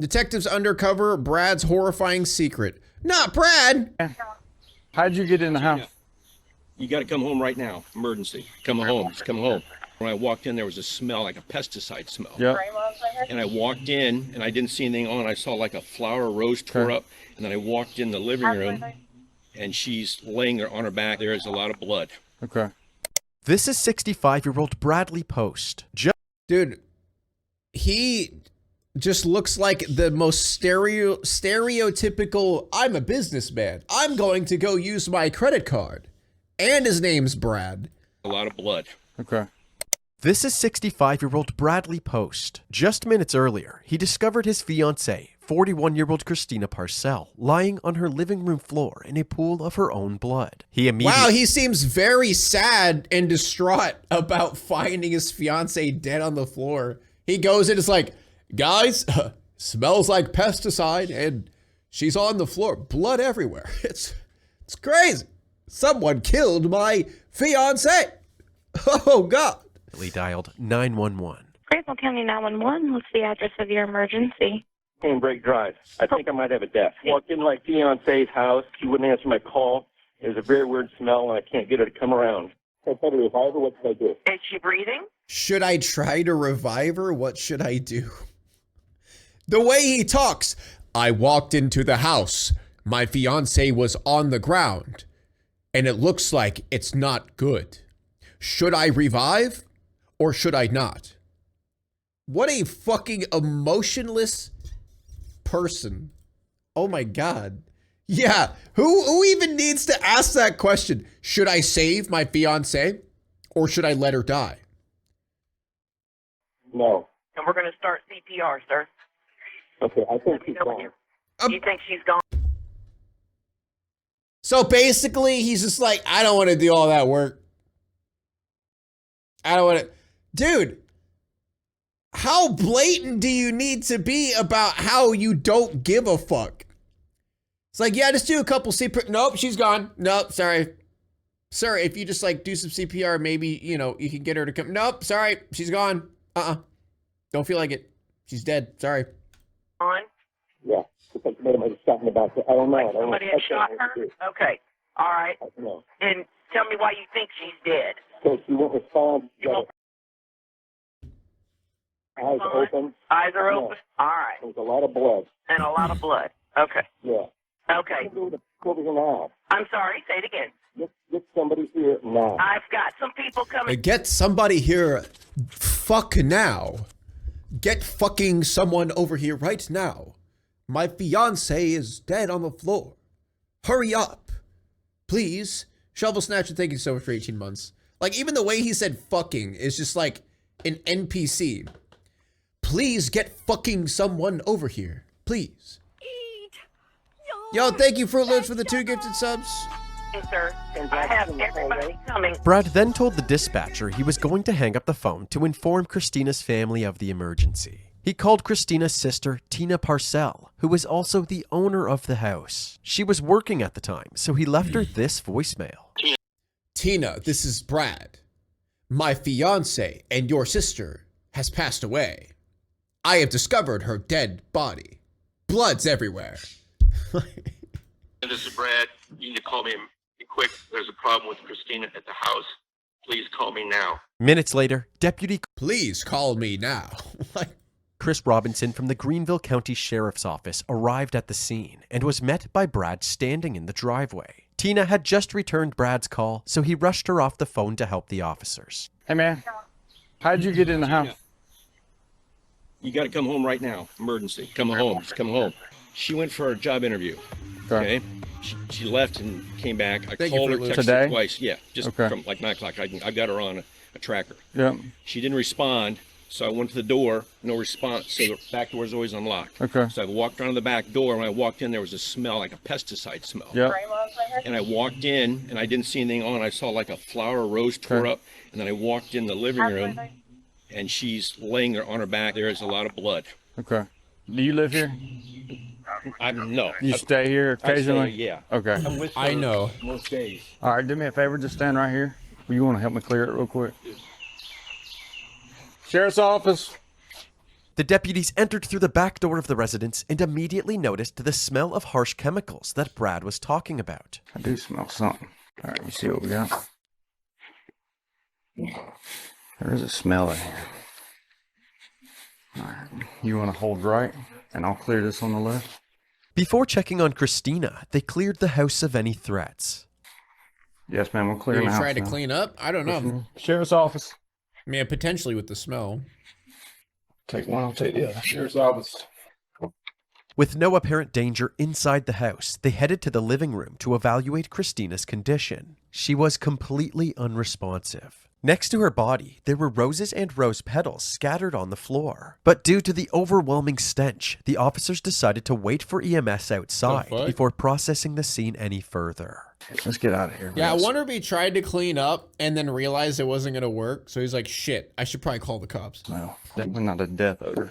Detectives uncover Brad's horrifying secret. Not Brad! How'd you get in the house? You got to come home right now. Emergency. Come home. Just come home. When I walked in, there was a smell, like a pesticide smell. Yep. And I walked in, and I didn't see anything on. I saw like a flower rose tore up. And then I walked in the living room, and she's laying there on her back. There is a lot of blood. Okay. This is 65-year-old Bradley Post. Dude, he just looks like the most stereotypical, I'm a businessman. I'm going to go use my credit card. And his name's Brad. A lot of blood. Okay. This is 65-year-old Bradley Post. Just minutes earlier, he discovered his fiancée, 41-year-old Christina Parcell, lying on her living room floor in a pool of her own blood. Wow, he seems very sad and distraught about finding his fiancée dead on the floor. He goes in, it's like, guys, smells like pesticide, and she's on the floor, blood everywhere. It's crazy. Someone killed my fiancé. Oh, God. He dialed 911. Grayson County 911. What's the address of your emergency? Break Drive. I think I might have a death. Walked into my fiance's house. She wouldn't answer my call. There's a very weird smell, and I can't get her to come around. Can I try to revive her? What should I do? Is she breathing? Should I try to revive her? What should I do? The way he talks. I walked into the house. My fiancé was on the ground. And it looks like it's not good. Should I revive or should I not? What a fucking emotionless person. Oh my God. Yeah, who even needs to ask that question? Should I save my fiancé or should I let her die? No. And we're going to start CPR, sir. Okay, I think she's gone. You think she's gone? So basically, he's just like, I don't want to do all that work. I don't want to. Dude, how blatant do you need to be about how you don't give a fuck? It's like, yeah, just do a couple CPR. Nope, she's gone. Nope, sorry. Sir, if you just like do some CPR, maybe, you know, you can get her to come. Nope, sorry, she's gone. Don't feel like it. She's dead. Sorry. On? Yeah. Somebody might have shot in the back. I don't know. Like somebody has shot her? Okay. All right. I don't know. And tell me why you think she's dead. So she won't respond. Eyes open. Eyes are open? All right. There's a lot of blood. And a lot of blood. Okay. Yeah. Okay. Over here now. I'm sorry. Say it again. Get somebody here now. I've got some people coming. Get somebody here. Fuck now. Get fucking someone over here right now. My fiancé is dead on the floor. Hurry up. Please. Shovel Snatcher, thank you so much for 18 months. Like, even the way he said fucking is just like an NPC. Please get fucking someone over here. Please. Yo, thank you, Fruit Loops, for the 2 gifted subs. Yes, sir. I have everybody coming. Brad then told the dispatcher he was going to hang up the phone to inform Christina's family of the emergency. He called Christina's sister, Tina Parcell, who was also the owner of the house. She was working at the time, so he left her this voicemail. Tina, this is Brad. My fiancé and your sister has passed away. I have discovered her dead body. Blood's everywhere. This is Brad. You need to call me quick. There's a problem with Christina at the house. Please call me now. Minutes later, Deputy Please call me now. Chris Robinson from the Greenville County Sheriff's Office arrived at the scene and was met by Brad standing in the driveway. Tina had just returned Brad's call, so he rushed her off the phone to help the officers. Hey, man. How'd you get in the house? You got to come home right now. Emergency. Come home. Just come home. She went for a job interview. Okay. She left and came back. I called her, texted her twice. Yeah, just from like 9 o'clock. I got her on a tracker. Yeah. She didn't respond. So I went to the door, no response, so the back door is always unlocked. Okay. So I walked around the back door. When I walked in, there was a smell, like a pesticide smell. Yeah. And I walked in, and I didn't see anything on. I saw like a flower rose tore up, and then I walked in the living room, and she's laying there on her back. There is a lot of blood. Okay. Do you live here? No. You stay here occasionally? Yeah. Okay. I'm with her I know. most days. All right, do me a favor. Just stand right here. You want to help me clear it real quick? Sheriff's office. The deputies entered through the back door of the residence and immediately noticed the smell of harsh chemicals that Brad was talking about. I do smell something. All right, you see what we got? There is a smell in here. All right, you want to hold right, and I'll clear this on the left. Before checking on Christina, they cleared the house of any threats. Yes, ma'am, we're Are clearing you the house trying to now. clean up? I don't know. Sheriff's office. I mean, potentially with the smell. Take one, I'll take the other. Sheriff's office. With no apparent danger inside the house, they headed to the living room to evaluate Christina's condition. She was completely unresponsive. Next to her body, there were roses and rose petals scattered on the floor. But due to the overwhelming stench, the officers decided to wait for EMS outside before processing the scene any further. Let's get out of here. Yeah, I wonder if he tried to clean up and then realized it wasn't going to work. So he's like, shit, I should probably call the cops. No, definitely not a death odor.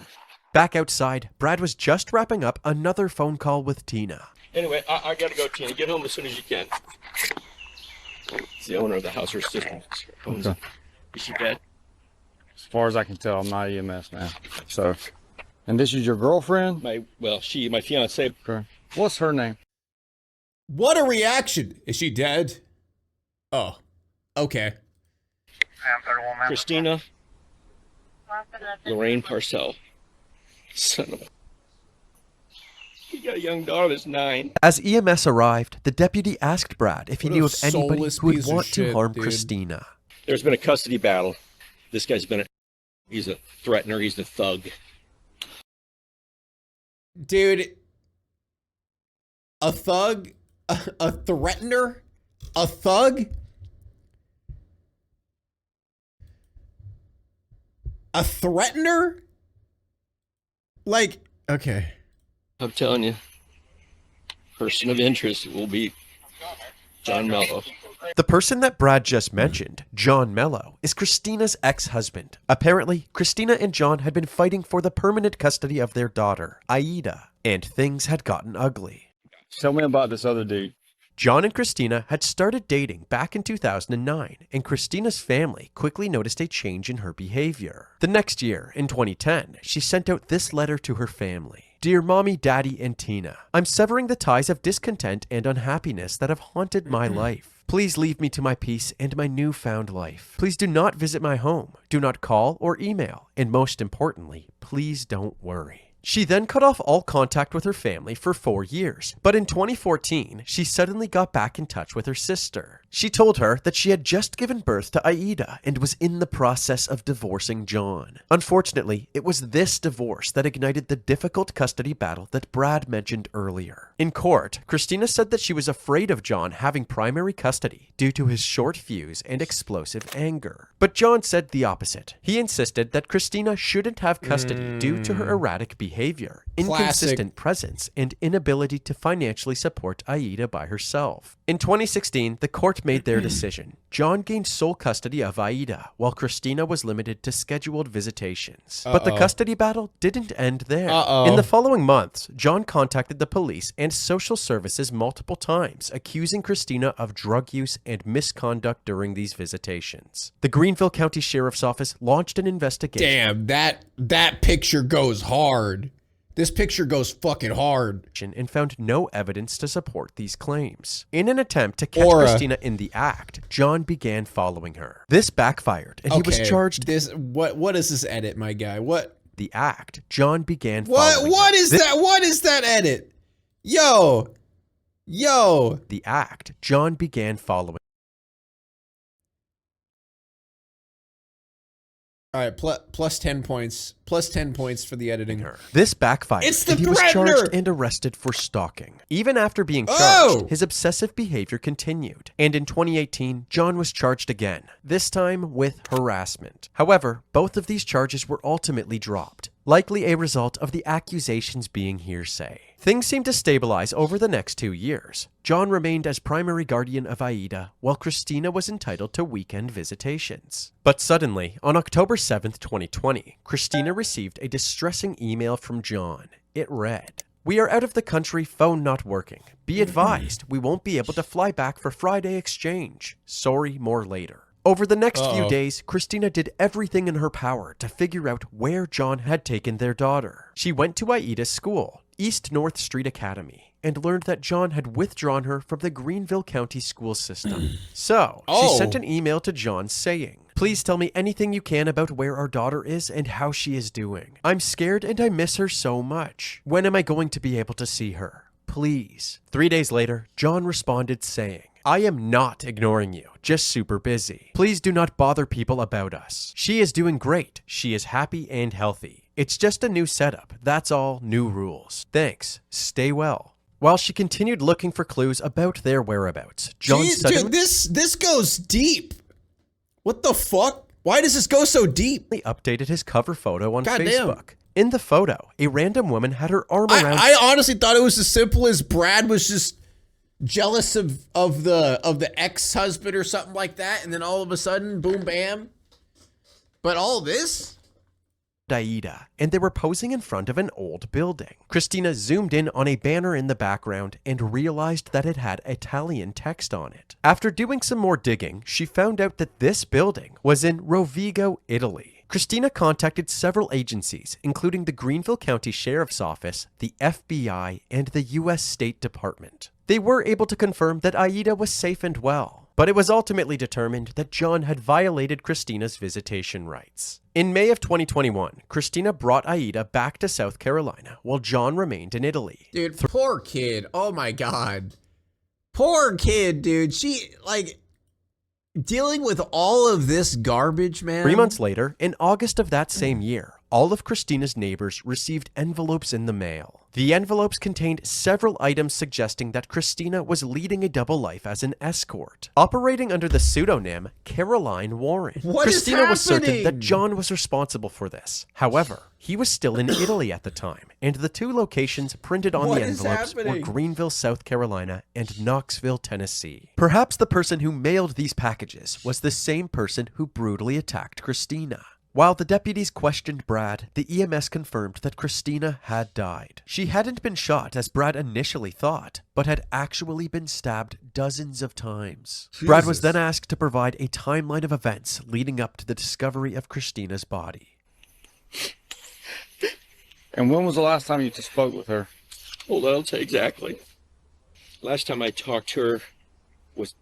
Back outside, Brad was just wrapping up another phone call with Tina. Anyway, I gotta go, Tina. Get home as soon as you can. It's the owner of the house, her sister. Okay. Is she dead? As far as I can tell, I'm not EMS now. So, and this is your girlfriend? My fiance. Okay. What's her name? What a reaction. Is she dead? Oh, okay. Christina Lorraine Parcell. Son of a... You got a young daughter that's 9. As EMS arrived, the deputy asked Brad if he What a knew of anybody soulless who would piece of want to shit, harm dude. Christina. There's been a custody battle. This guy's been he's a threatener, he's a thug. Dude, a thug? A threatener? A thug? A threatener? Like, okay. I'm telling you, person of interest will be John Mello. The person that Brad just mentioned, John Mello, is Christina's ex-husband. Apparently, Christina and John had been fighting for the permanent custody of their daughter, Aida, and things had gotten ugly. Tell me about this other dude. John and Christina had started dating back in 2009, and Christina's family quickly noticed a change in her behavior. The next year, in 2010, she sent out this letter to her family. Dear Mommy, Daddy, and Tina, I'm severing the ties of discontent and unhappiness that have haunted my life. Please leave me to my peace and my newfound life. Please do not visit my home. Do not call or email. And most importantly, please don't worry. She then cut off all contact with her family for 4 years, but in 2014, she suddenly got back in touch with her sister. She told her that she had just given birth to Aida and was in the process of divorcing John. Unfortunately, it was this divorce that ignited the difficult custody battle that Brad mentioned earlier. In court, Christina said that she was afraid of John having primary custody due to his short fuse and explosive anger. But John said the opposite. He insisted that Christina shouldn't have custody due to her erratic behavior, inconsistent presence, and inability to financially support Aida by herself. In 2016, the court made their decision. John gained sole custody of Aida, while Christina was limited to scheduled visitations. But the custody battle didn't end there. In the following months, John contacted the police and social services multiple times, accusing Christina of drug use and misconduct during these visitations. The Greenville County Sheriff's Office launched an investigation. Damn, that picture goes hard. This picture goes fucking hard. And found no evidence to support these claims. In an attempt to catch Christina in the act, John began following her. This backfired, and he was charged. What is this edit, my guy? What? The act, John began following What her. is that? What is that edit? Yo. The act, John began following. All right, plus 10 points. Plus 10 points for the editing. This backfired. It's the and he was threatener! charged and arrested for stalking. Even after being charged, his obsessive behavior continued. And in 2018, John was charged again, this time with harassment. However, both of these charges were ultimately dropped, likely a result of the accusations being hearsay. Things seemed to stabilize over the next 2 years. John remained as primary guardian of Aida, while Christina was entitled to weekend visitations. But suddenly, on October 7th, 2020, Christina received a distressing email from John. It read, "We are out of the country, phone not working. Be advised, we won't be able to fly back for Friday exchange. Sorry, more later." Over the next few days, Christina did everything in her power to figure out where John had taken their daughter. She went to Aida's school, East North Street Academy, and learned that John had withdrawn her from the Greenville County school system. So, she sent an email to John saying, "Please tell me anything you can about where our daughter is and how she is doing. I'm scared and I miss her so much. When am I going to be able to see her? Please." 3 days later, John responded saying, "I am not ignoring you, just super busy. Please do not bother people about us. She is doing great. She is happy and healthy. It's just a new setup. That's all, new rules. Thanks. Stay well." While she continued looking for clues about their whereabouts, John suddenly... Dude, this goes deep. What the fuck? Why does this go so deep? ...updated his cover photo on Facebook. In the photo, a random woman had her arm around... I honestly thought it was as simple as Brad was just jealous of the ex-husband or something like that, and then all of a sudden, boom, bam. But all this? Aida, and they were posing in front of an old building. Christina zoomed in on a banner in the background and realized that it had Italian text on it. After doing some more digging, she found out that this building was in Rovigo, Italy. Christina contacted several agencies, including the Greenville County Sheriff's Office, the FBI, and the U.S. State Department. They were able to confirm that Aida was safe and well, but it was ultimately determined that John had violated Christina's visitation rights. In May of 2021, Christina brought Aida back to South Carolina while John remained in Italy. Dude, poor kid. Oh my God. Poor kid, dude. She, like, dealing with all of this garbage, man. 3 months later, in August of that same year, all of Christina's neighbors received envelopes in the mail. The envelopes contained several items suggesting that Christina was leading a double life as an escort, operating under the pseudonym Caroline Warren. Christina was certain that John was responsible for this. However, he was still in Italy at the time, and the two locations printed on the envelopes were Greenville, South Carolina, and Knoxville, Tennessee. Perhaps the person who mailed these packages was the same person who brutally attacked Christina. While the deputies questioned Brad, the EMS confirmed that Christina had died. She hadn't been shot as Brad initially thought, but had actually been stabbed dozens of times. Jesus. Brad was then asked to provide a timeline of events leading up to the discovery of Christina's body. And when was the last time you spoke with her? Hold on, I'll tell you exactly. Last time I talked to her was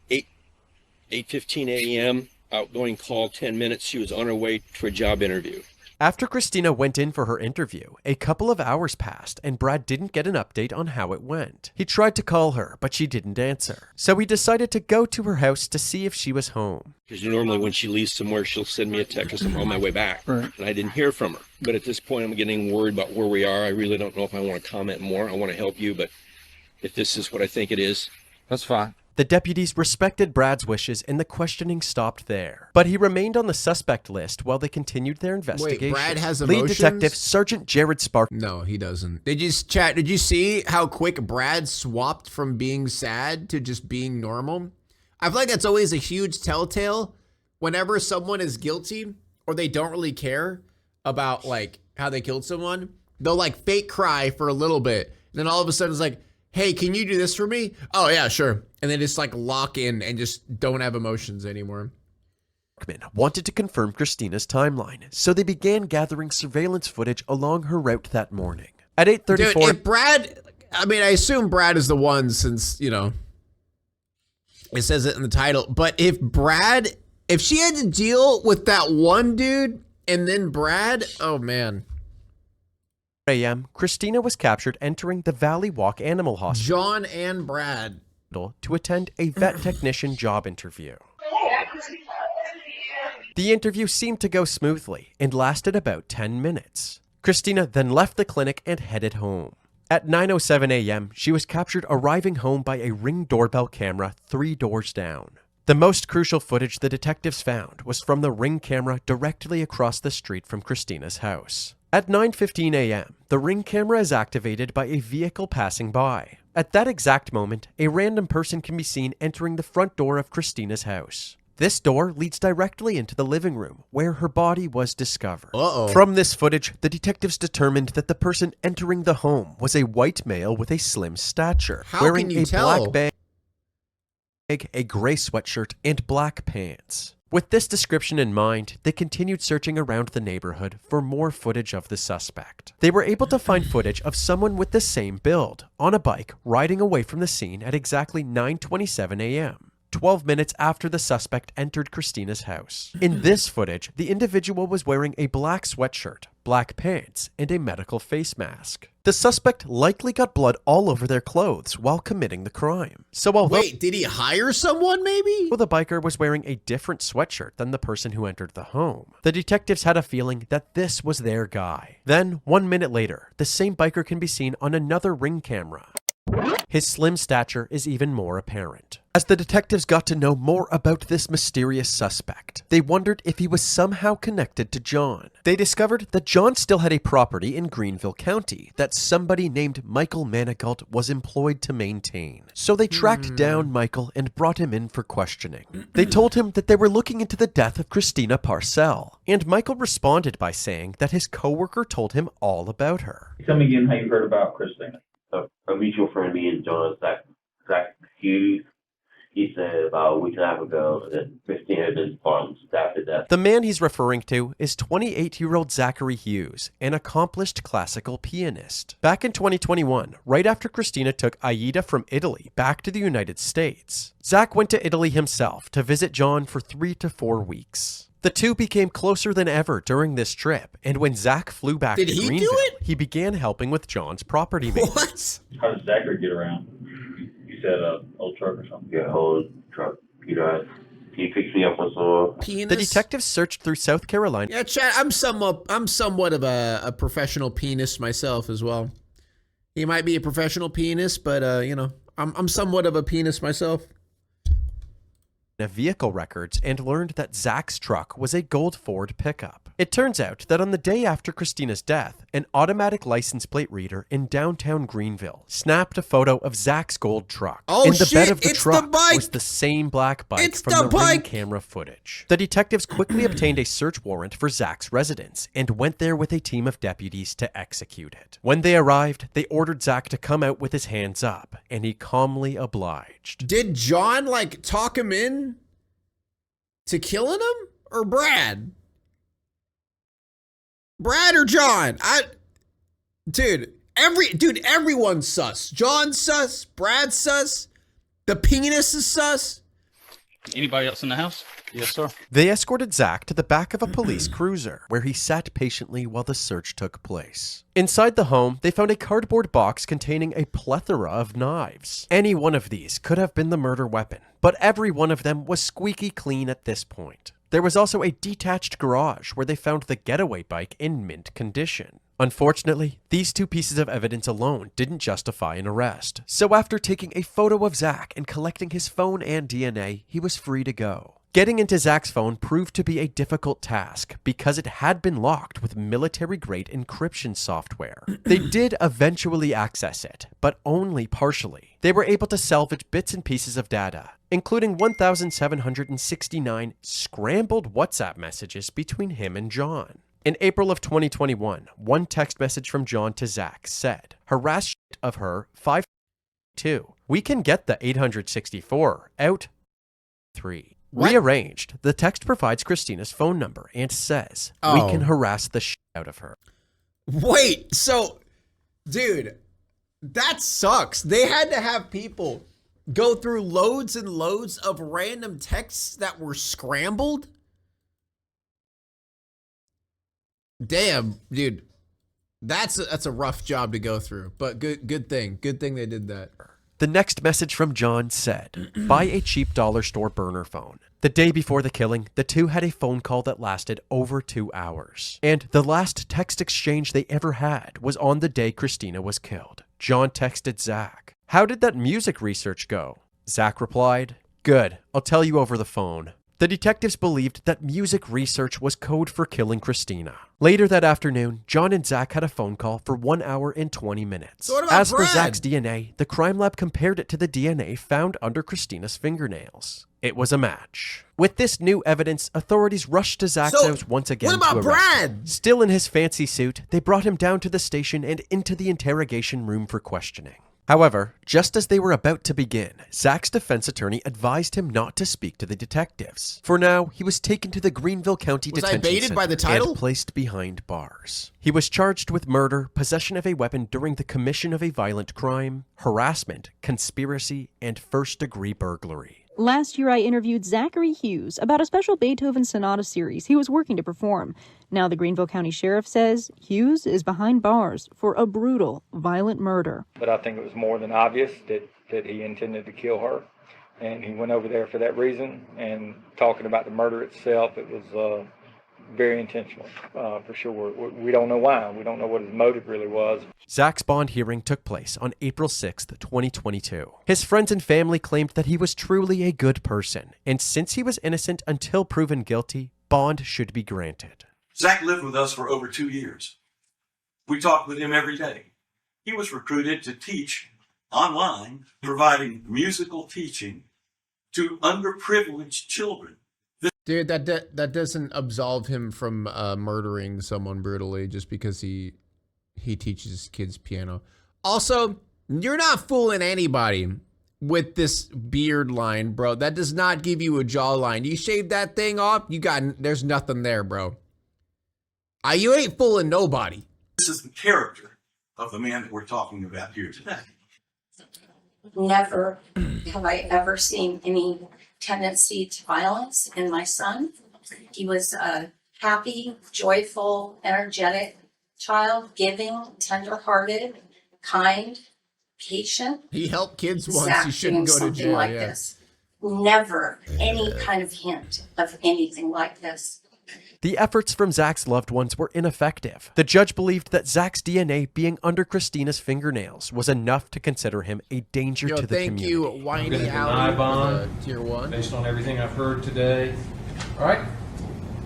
8:15 a.m. Outgoing call, 10 minutes. She was on her way to a job interview. After Christina went in for her interview, a couple of hours passed and Brad didn't get an update on how it went. He tried to call her, but she didn't answer. So he decided to go to her house to see if she was home. Because normally when she leaves somewhere, she'll send me a text as I'm on my way back. Right. And I didn't hear from her. But at this point, I'm getting worried about where we are. I really don't know if I want to comment more. I want to help you, but if this is what I think it is, that's fine. The deputies respected Brad's wishes and the questioning stopped there. But he remained on the suspect list while they continued their investigation. Wait, Brad has emotions? Lead Detective Sergeant Jared Spark. No, he doesn't. Did you see how quick Brad swapped from being sad to just being normal? I feel like that's always a huge telltale whenever someone is guilty or they don't really care about like how they killed someone. They'll like fake cry for a little bit. And then all of a sudden it's like, hey, can you do this for me? Oh, yeah, sure. And then just like lock in and just don't have emotions anymore. Wanted to confirm Christina's timeline, so they began gathering surveillance footage along her route that morning. At 8:34... Dude, if Brad... I mean, I assume Brad is the one since, you know, it says it in the title. But if she had to deal with that one dude and then Brad, oh, man. a.m., Christina was captured entering the Valley Walk Animal Hospital. John and Brad. To attend a vet technician job interview. The interview seemed to go smoothly and lasted about 10 minutes. Christina then left the clinic and headed home. At 9:07 a.m., she was captured arriving home by a Ring doorbell camera 3 doors down. The most crucial footage the detectives found was from the Ring camera directly across the street from Christina's house. At 9:15 a.m., the Ring camera is activated by a vehicle passing by. At that exact moment, a random person can be seen entering the front door of Christina's house. This door leads directly into the living room, where her body was discovered. From this footage, the detectives determined that the person entering the home was a white male with a slim stature, wearing a black bag. a gray sweatshirt, and black pants. With this description in mind, they continued searching around the neighborhood for more footage of the suspect. They were able to find footage of someone with the same build, on a bike, riding away from the scene at exactly 9:27 a.m. 12 minutes after the suspect entered Christina's house. In this footage, the individual was wearing a black sweatshirt, black pants, and a medical face mask. The suspect likely got blood all over their clothes while committing the crime. So although— Wait, did he hire someone maybe? the biker was wearing a different sweatshirt than the person who entered the home, the detectives had a feeling that this was their guy. Then, 1 minute later, the same biker can be seen on another Ring camera. His slim stature is even more apparent. As the detectives got to know more about this mysterious suspect, they wondered if he was somehow connected to John. They discovered that John still had a property in Greenville County that somebody named Michael Manigault was employed to maintain. So they tracked down Michael and brought him in for questioning. They told him that they were looking into the death of Christina Parcell, and Michael responded by saying that his coworker told him all about her. Tell me again how you heard about Christina. A mutual friend of me and John, Zachary Hughes, he said about a week and a half ago that Christina had been stabbed to death. The man he's referring to is 28-year-old Zachary Hughes, an accomplished classical pianist. Back in 2021, right after Christina took Aida from Italy back to the United States, Zach went to Italy himself to visit John for 3 to 4 weeks. The two became closer than ever during this trip, and when Zach flew back to Greenville, he began helping with John's property maintenance. What? How does Zachary get around? You said old truck or something? Yeah, old truck. He drives. He picks me up on some. Penis? The detectives searched through South Carolina. Yeah, Chad, I'm somewhat of a professional pianist myself as well. He might be a professional pianist, but you know, I'm somewhat of a pianist myself. Vehicle records and learned that Zach's truck was a gold Ford pickup. It turns out that on the day after Christina's death, an automatic license plate reader in downtown Greenville snapped a photo of Zach's gold truck. Oh, and the shit, bed of the it's truck the bike. was the same black bike It's from the the bike. Ring camera footage. The detectives quickly obtained a search warrant for Zach's residence and went there with a team of deputies to execute it. When they arrived, they ordered Zach to come out with his hands up, and he calmly obliged. Did John like talk him in to killing him, or Brad? Brad or John? Everyone's sus. John's sus. Brad's sus. The penis is sus. Anybody else in the house? Yes, sir. They escorted Zach to the back of a police cruiser, where he sat patiently while the search took place. Inside the home, they found a cardboard box containing a plethora of knives. Any one of these could have been the murder weapon, but every one of them was squeaky clean at this point. There was also a detached garage where they found the getaway bike in mint condition. Unfortunately, these two pieces of evidence alone didn't justify an arrest. So after taking a photo of Zach and collecting his phone and DNA, he was free to go. Getting into Zach's phone proved to be a difficult task because it had been locked with military-grade encryption software. They did eventually access it, but only partially. They were able to salvage bits and pieces of data, including 1,769 scrambled WhatsApp messages between him and John. In April of 2021, one text message from John to Zach said, "Harass shit of her 5-2. We can get the 864 out 3." What? Rearranged, the text provides Christina's phone number and says, "We can harass the shit out of her." Wait, so, dude, that sucks. They had to have people go through loads and loads of random texts that were scrambled? Damn, dude. That's a rough job to go through, but good thing they did that. The next message from John said, "Buy a cheap dollar store burner phone." The day before the killing, the two had a phone call that lasted over 2 hours. And the last text exchange they ever had was on the day Christina was killed. John texted Zach, "How did that music research go?" Zach replied, "Good, I'll tell you over the phone." The detectives believed that music research was code for killing Christina. Later that afternoon, John and Zach had a phone call for 1 hour and 20 minutes. So what about As for Brad? Zach's DNA, the crime lab compared it to the DNA found under Christina's fingernails. It was a match. With this new evidence, authorities rushed to Zach's house once again what about to arrest him. Brad? Still in his fancy suit, they brought him down to the station and into the interrogation room for questioning. However, just as they were about to begin, Zach's defense attorney advised him not to speak to the detectives. For now, he was taken to the Greenville County Detention Center and placed behind bars. He was charged with murder, possession of a weapon during the commission of a violent crime, harassment, conspiracy, and first-degree burglary. Last year, I interviewed Zachary Hughes about a special Beethoven Sonata series he was working to perform. Now the Greenville County Sheriff says Hughes is behind bars for a brutal, violent murder. But I think it was more than obvious that he intended to kill her, and he went over there for that reason. And talking about the murder itself, it was very intentional, for sure. We don't know why. We don't know what his motive really was. Zach's bond hearing took place on April 6, 2022. His friends and family claimed that he was truly a good person, and since he was innocent until proven guilty, bond should be granted. Zach lived with us for over 2 years. We talked with him every day. He was recruited to teach online, providing musical teaching to underprivileged children. Dude, that doesn't absolve him from murdering someone brutally just because he teaches kids piano. Also, you're not fooling anybody with this beard line, bro. That does not give you a jawline. You shave that thing off, there's nothing there, bro. You ain't fooling nobody. This is the character of the man that we're talking about here today. Never have I ever seen any tendency to violence in my son. He was a happy, joyful, energetic child, giving, tender-hearted, kind, patient. He helped kids once. Zach He shouldn't go to jail. like this. Never any kind of hint of anything like this. The efforts from Zach's loved ones were ineffective. The judge believed that Zach's DNA being under Christina's fingernails was enough to consider him a danger to the community. Thank you, Whiny Alley, bond, tier 1. Based on everything I've heard today. All right.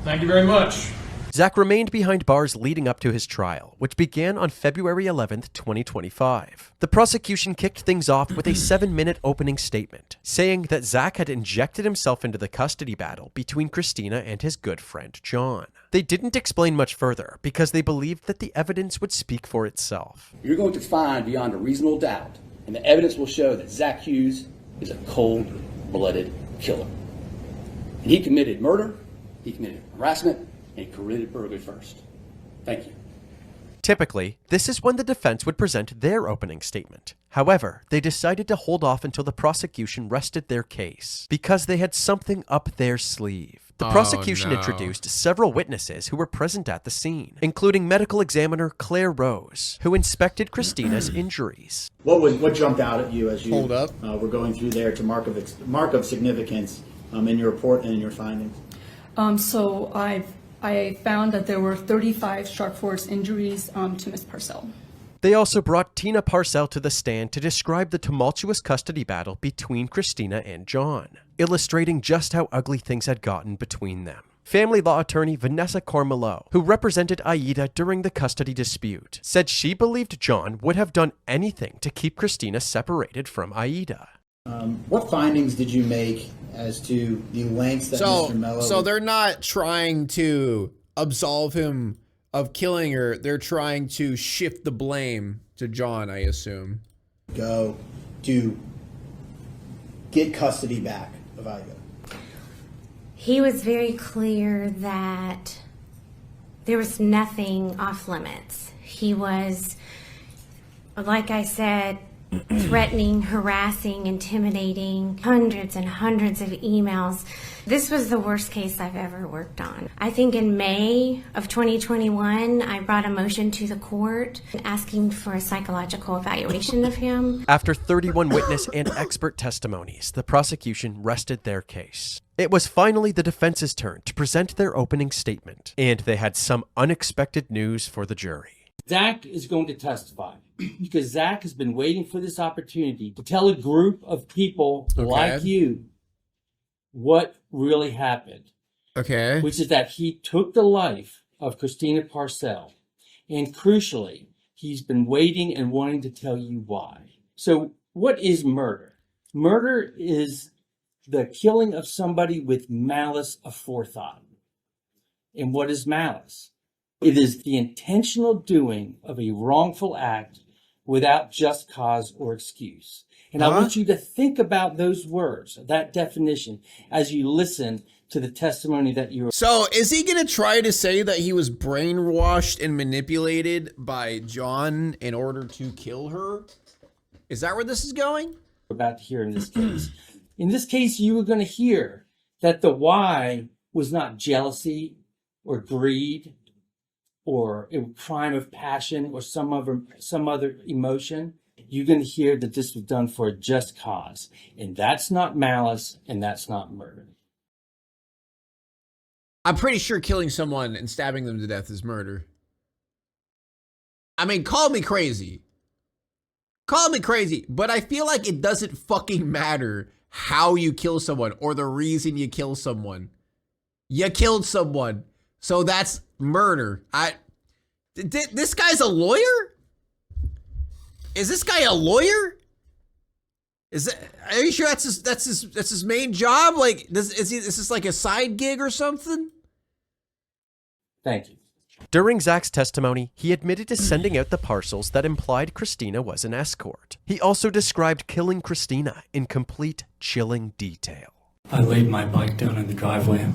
Thank you very much. Zach remained behind bars leading up to his trial, which began on February 11th, 2025. The prosecution kicked things off with a 7-minute opening statement, saying that Zach had injected himself into the custody battle between Christina and his good friend John. They didn't explain much further because they believed that the evidence would speak for itself. You're going to find beyond a reasonable doubt, and the evidence will show that Zach Hughes is a cold-blooded killer. And he committed murder, he committed harassment, and committed burglary first. Thank you. Typically, this is when the defense would present their opening statement. However, they decided to hold off until the prosecution rested their case because they had something up their sleeve. The prosecution introduced several witnesses who were present at the scene, including medical examiner Claire Rose, who inspected Christina's injuries. What jumped out at you as you were going through there to mark of significance in your report and in your findings? So I found that there were 35 sharp force injuries to Ms. Parcell. They also brought Tina Parcell to the stand to describe the tumultuous custody battle between Christina and John, illustrating just how ugly things had gotten between them. Family law attorney Vanessa Cormelo, who represented Aida during the custody dispute, said she believed John would have done anything to keep Christina separated from Aida. What findings did you make as to the lengths that Mr. Mello... So they're not trying to absolve him of killing her. They're trying to shift the blame to John, I assume. Go to get custody back of Aida. He was very clear that there was nothing off limits. He was, like I said, threatening, harassing, intimidating, hundreds and hundreds of emails. This was the worst case I've ever worked on. I think in May of 2021, I brought a motion to the court asking for a psychological evaluation of him. After 31 witness and expert testimonies, the prosecution rested their case. It was finally the defense's turn to present their opening statement, and they had some unexpected news for the jury. Zach is going to testify because Zach has been waiting for this opportunity to tell a group of people like you what really happened. Okay. Which is that he took the life of Christina Parcell. And crucially, he's been waiting and wanting to tell you why. So what is murder? Murder is the killing of somebody with malice aforethought. And what is malice? It is the intentional doing of a wrongful act without just cause or excuse. And I want you to think about those words, that definition, as you listen to the testimony that you. So is he going to try to say that he was brainwashed and manipulated by John in order to kill her? Is that where this is going? About to hear in this case. In this case, you were going to hear that the why was not jealousy or greed or a crime of passion or some other emotion. You're going to hear that this was done for a just cause. And that's not malice, and that's not murder. I'm pretty sure killing someone and stabbing them to death is murder. I mean, call me crazy. Call me crazy, but I feel like it doesn't fucking matter how you kill someone or the reason you kill someone. You killed someone, so that's murder. This guy's a lawyer? Is this guy a lawyer? Are you sure that's his main job? Like, is this like a side gig or something? Thank you. During Zach's testimony, he admitted to sending out the parcels that implied Christina was an escort. He also described killing Christina in complete, chilling detail. I laid my bike down in the driveway.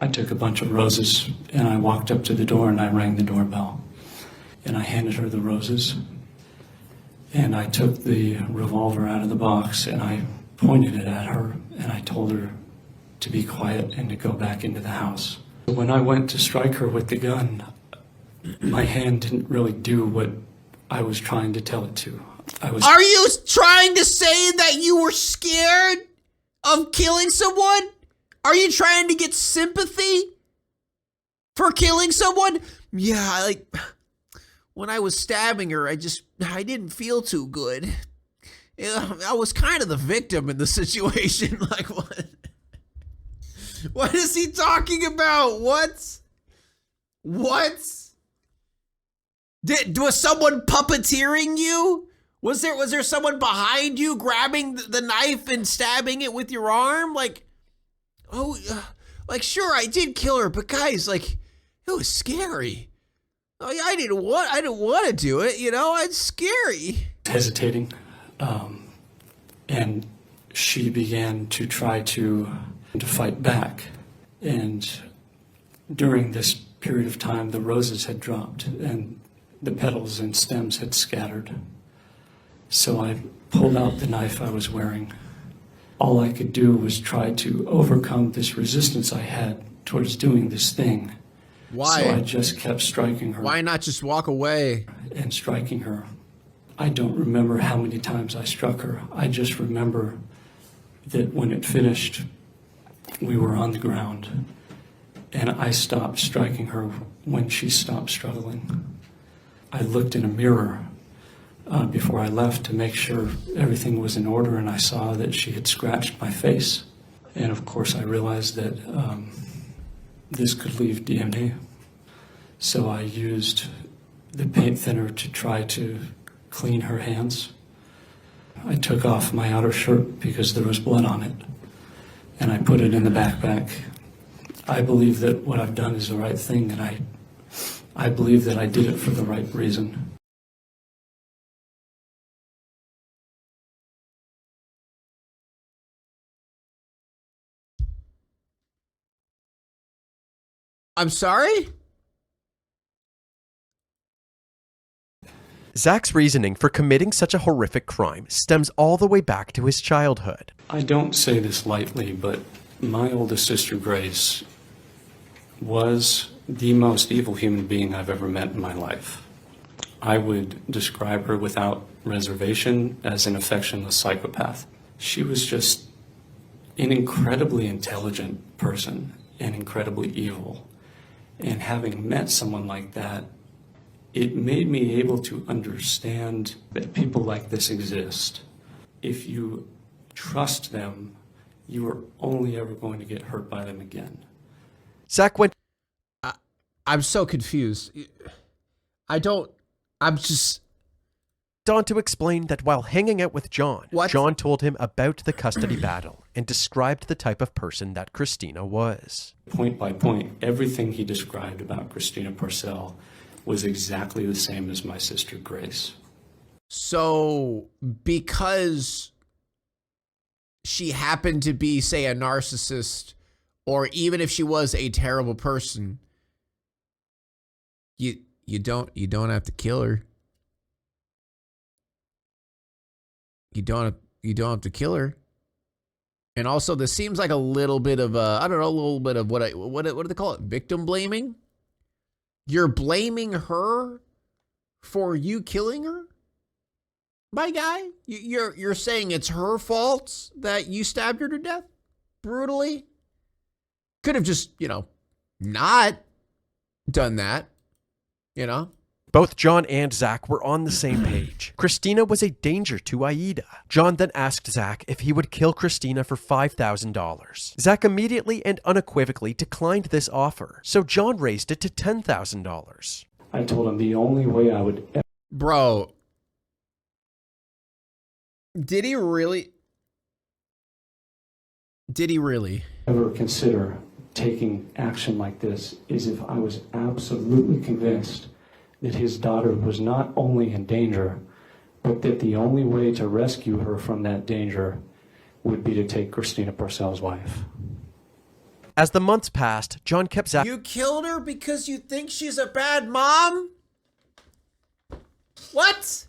I took a bunch of roses and I walked up to the door and I rang the doorbell. And I handed her the roses. And I took the revolver out of the box and I pointed it at her and I told her to be quiet and to go back into the house. When I went to strike her with the gun, my hand didn't really do what I was trying to tell it to. Are you trying to say that you were scared of killing someone? Are you trying to get sympathy for killing someone? Yeah, like, when I was stabbing her, I didn't feel too good. I was kind of the victim in the situation. Like, what? What is he talking about? What? Was someone puppeteering you? Was there someone behind you grabbing the knife and stabbing it with your arm? Like, sure, I did kill her, but guys, like, it was scary. I didn't want to do it, you know. It's scary. Hesitating, and she began to try to fight back. And during this period of time, the roses had dropped and the petals and stems had scattered. So I pulled out the knife I was wearing. All I could do was try to overcome this resistance I had towards doing this thing. Why? So I just kept striking her. Why not just walk away? And striking her. I don't remember how many times I struck her. I just remember that when it finished, we were on the ground. And I stopped striking her when she stopped struggling. I looked in a mirror before I left to make sure everything was in order, and I saw that she had scratched my face. And of course I realized that this could leave DNA. So I used the paint thinner to try to clean her hands. I took off my outer shirt because there was blood on it, and I put it in the backpack. I believe that what I've done is the right thing, and I believe that I did it for the right reason. I'm sorry? Zach's reasoning for committing such a horrific crime stems all the way back to his childhood. I don't say this lightly, but my oldest sister, Grace, was the most evil human being I've ever met in my life. I would describe her without reservation as an affectionless psychopath. She was just an incredibly intelligent person and incredibly evil. And having met someone like that, it made me able to understand that people like this exist. If you trust them, you are only ever going to get hurt by them again. Zach went... I'm so confused. I'm just... on to explain that while hanging out with John, John told him about the custody battle and described the type of person that Christina was. Point by point, everything he described about Christina Parcell was exactly the same as my sister Grace. So because she happened to be, say, a narcissist, or even if she was a terrible person, you don't have to kill her. You don't have to kill her. And also, this seems like a little bit of I don't know, a little bit of what do they call it? Victim blaming. You're blaming her for you killing her, my guy. You're saying it's her fault that you stabbed her to death brutally. Could have just, not done that, Both John and Zach were on the same page. Christina was a danger to Aida. John then asked Zach if he would kill Christina for $5,000. Zach immediately and unequivocally declined this offer, so John raised it to $10,000. I told him the only way I would ever... Bro, did he really ever consider taking action like this is if I was absolutely convinced that his daughter was not only in danger, but that the only way to rescue her from that danger would be to take Christina Parcel's life. As the months passed, John kept Zach... You killed her because you think she's a bad mom? What?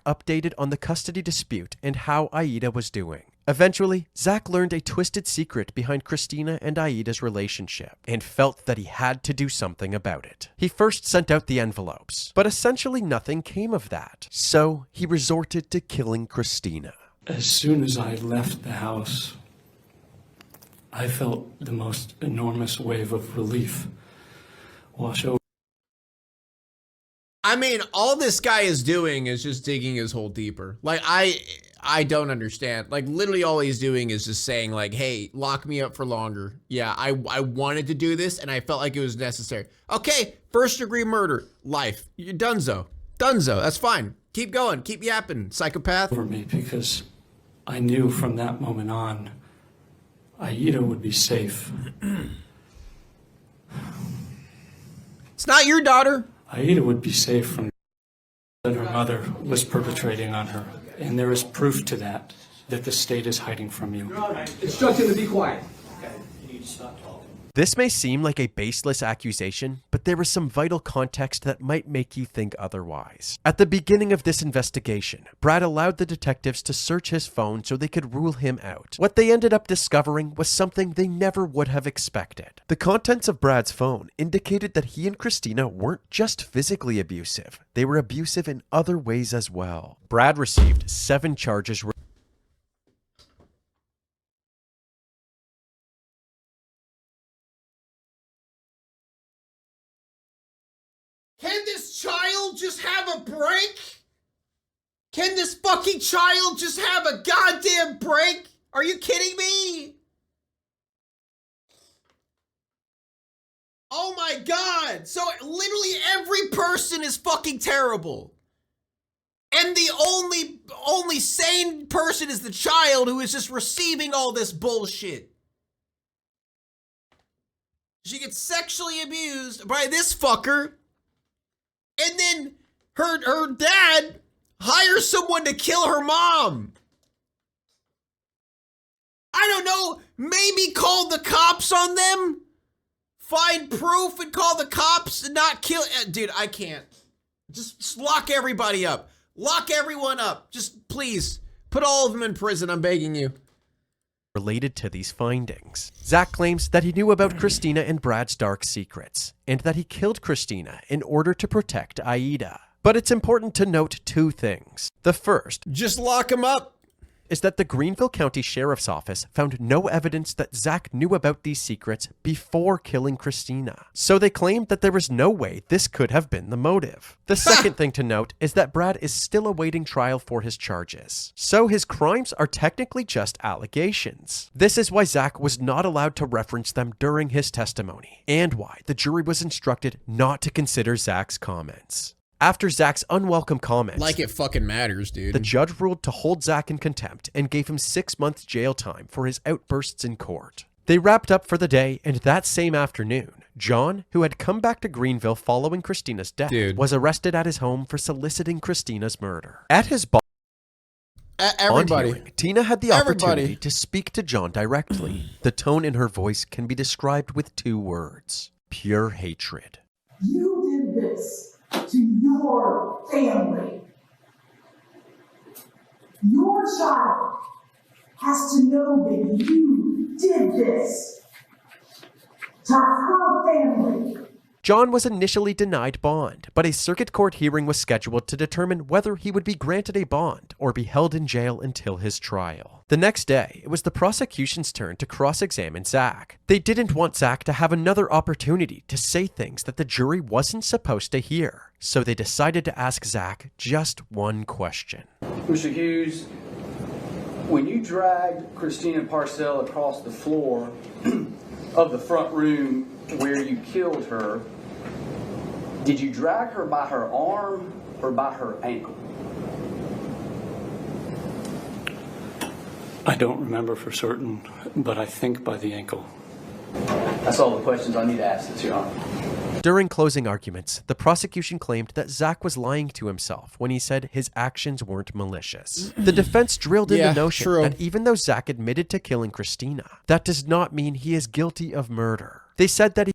updated on the custody dispute and how Aida was doing. Eventually, Zach learned a twisted secret behind Christina and Aida's relationship and felt that he had to do something about it. He first sent out the envelopes, but essentially nothing came of that. So he resorted to killing Christina. As soon as I left the house, I felt the most enormous wave of relief wash over. I mean, all this guy is doing is just digging his hole deeper. Like, I don't understand. Like, literally all he's doing is just saying, like, hey, lock me up for longer. Yeah, I wanted to do this, and I felt like it was necessary. Okay, first-degree murder, life. You're donezo. Donezo, that's fine. Keep going. Keep yapping, psychopath. For me, because I knew from that moment on, Aida would be safe. It's not your daughter. Aida would be safe from that her mother was perpetrating on her. And there is proof to that the state is hiding from you. Instruct him to be quiet. Okay, you need to stop talking. This may seem like a baseless accusation, but there is some vital context that might make you think otherwise. At the beginning of this investigation, Brad allowed the detectives to search his phone so they could rule him out. What they ended up discovering was something they never would have expected. The contents of Brad's phone indicated that he and Christina weren't just physically abusive, they were abusive in other ways as well. Brad received 7 charges. Can this child just have a break? Can this fucking child just have a goddamn break? Are you kidding me? Oh my god. So literally every person is fucking terrible. And the only sane person is the child who is just receiving all this bullshit. She gets sexually abused by this fucker. And then her dad hires someone to kill her mom. I don't know, maybe call the cops on them? Find proof and call the cops and not kill... Dude, I can't. Just lock everybody up. Lock everyone up. Just please, put all of them in prison, I'm begging you. Related to these findings. Zach claims that he knew about Christina and Brad's dark secrets, and that he killed Christina in order to protect Aida. But it's important to note 2 things. The first, just lock him up, is that the Greenville County Sheriff's Office found no evidence that Zach knew about these secrets before killing Christina. So they claimed that there was no way this could have been the motive. The second thing to note is that Brad is still awaiting trial for his charges. So his crimes are technically just allegations. This is why Zach was not allowed to reference them during his testimony, and why the jury was instructed not to consider Zach's comments. After Zach's unwelcome comments, like it fucking matters, dude, the judge ruled to hold Zach in contempt and gave him 6 months jail time for his outbursts in court. They wrapped up for the day, and that same afternoon, John, who had come back to Greenville following Christina's death, was arrested at his home for soliciting Christina's murder. At his bond hearing, Tina had the opportunity to speak to John directly. The tone in her voice can be described with 2 words: pure hatred. You did this to your family. Your child has to know that you did this to her family. John was initially denied bond, but a circuit court hearing was scheduled to determine whether he would be granted a bond or be held in jail until his trial. The next day, it was the prosecution's turn to cross-examine Zach. They didn't want Zach to have another opportunity to say things that the jury wasn't supposed to hear, so they decided to ask Zach just one question. Mr. Hughes, when you dragged Christina Parcell across the floor of the front room where you killed her, did you drag her by her arm or by her ankle? I don't remember for certain, but I think by the ankle. That's all the questions I need to ask this, Your Honor. During closing arguments, the prosecution claimed that Zach was lying to himself when he said his actions weren't malicious. The defense drilled in the notion that even though Zach admitted to killing Christina, that does not mean he is guilty of murder. They said that he...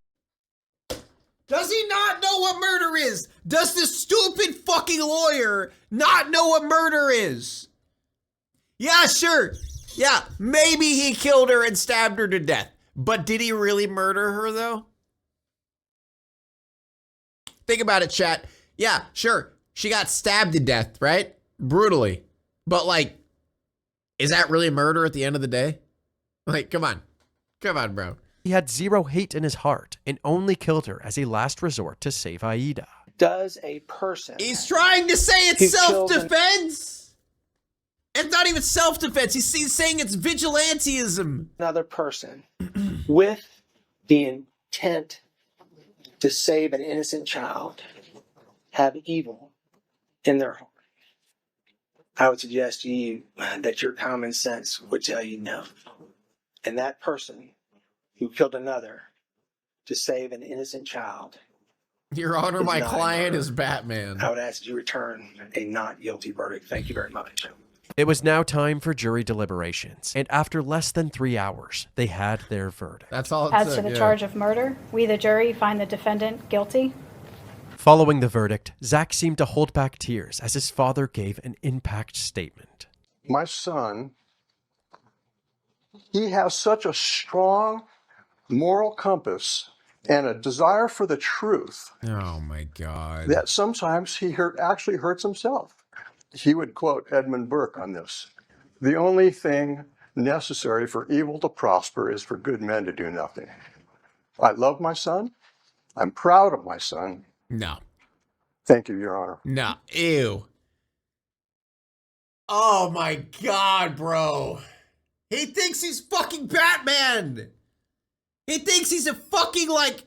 Does he not know what murder is? Does this stupid fucking lawyer not know what murder is? Yeah, sure. Yeah, maybe he killed her and stabbed her to death. But did he really murder her, though? Think about it, chat. Yeah, sure. She got stabbed to death, right? Brutally. But, like, is that really murder at the end of the day? Like, come on. Come on, bro. He had zero hate in his heart and only killed her as a last resort to save Aida. Does a person... He's trying to say it's self-defense. It's not even self-defense. He's saying it's vigilantism. Another person with the intent to save an innocent child have evil in their heart. I would suggest to you that your common sense would tell you no. And that person who killed another to save an innocent child. Your Honor, my client is Batman. I would ask that you return a not guilty verdict. Thank you very much. It was now time for jury deliberations, and after less than 3 hours, they had their verdict. That's all. As to the charge of murder, we, the jury, find the defendant guilty. Following the verdict, Zach seemed to hold back tears as his father gave an impact statement. My son, he has such a strong moral compass and a desire for the truth. Oh my God. That sometimes he actually hurts himself. He would quote Edmund Burke on this. The only thing necessary for evil to prosper is for good men to do nothing. I love my son. I'm proud of my son. No. Thank you, Your Honor. No. Ew. Oh my God, bro. He thinks he's fucking Batman. He thinks he's a fucking, like,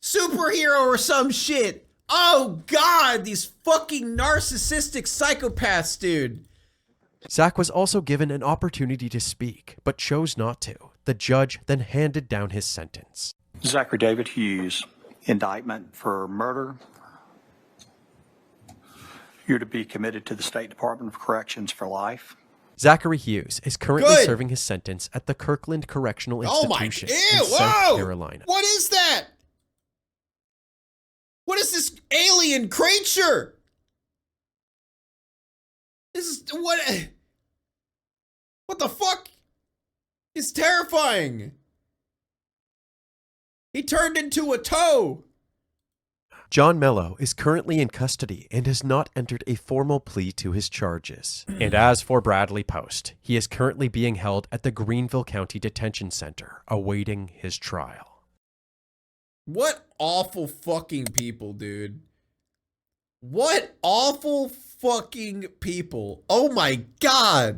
superhero or some shit. Oh God, these fucking narcissistic psychopaths, dude. Zach was also given an opportunity to speak, but chose not to. The judge then handed down his sentence. Zachary David Hughes, indictment for murder. You're to be committed to the State Department of Corrections for life. Zachary Hughes is currently serving his sentence at the Kirkland Correctional Institution in South Carolina. What is that? What is this alien creature? This is what the fuck? It's terrifying. He turned into a toe. John Mello is currently in custody and has not entered a formal plea to his charges. And as for Bradley Post, he is currently being held at the Greenville County Detention Center, awaiting his trial. What awful fucking people, dude. What awful fucking people. Oh my God.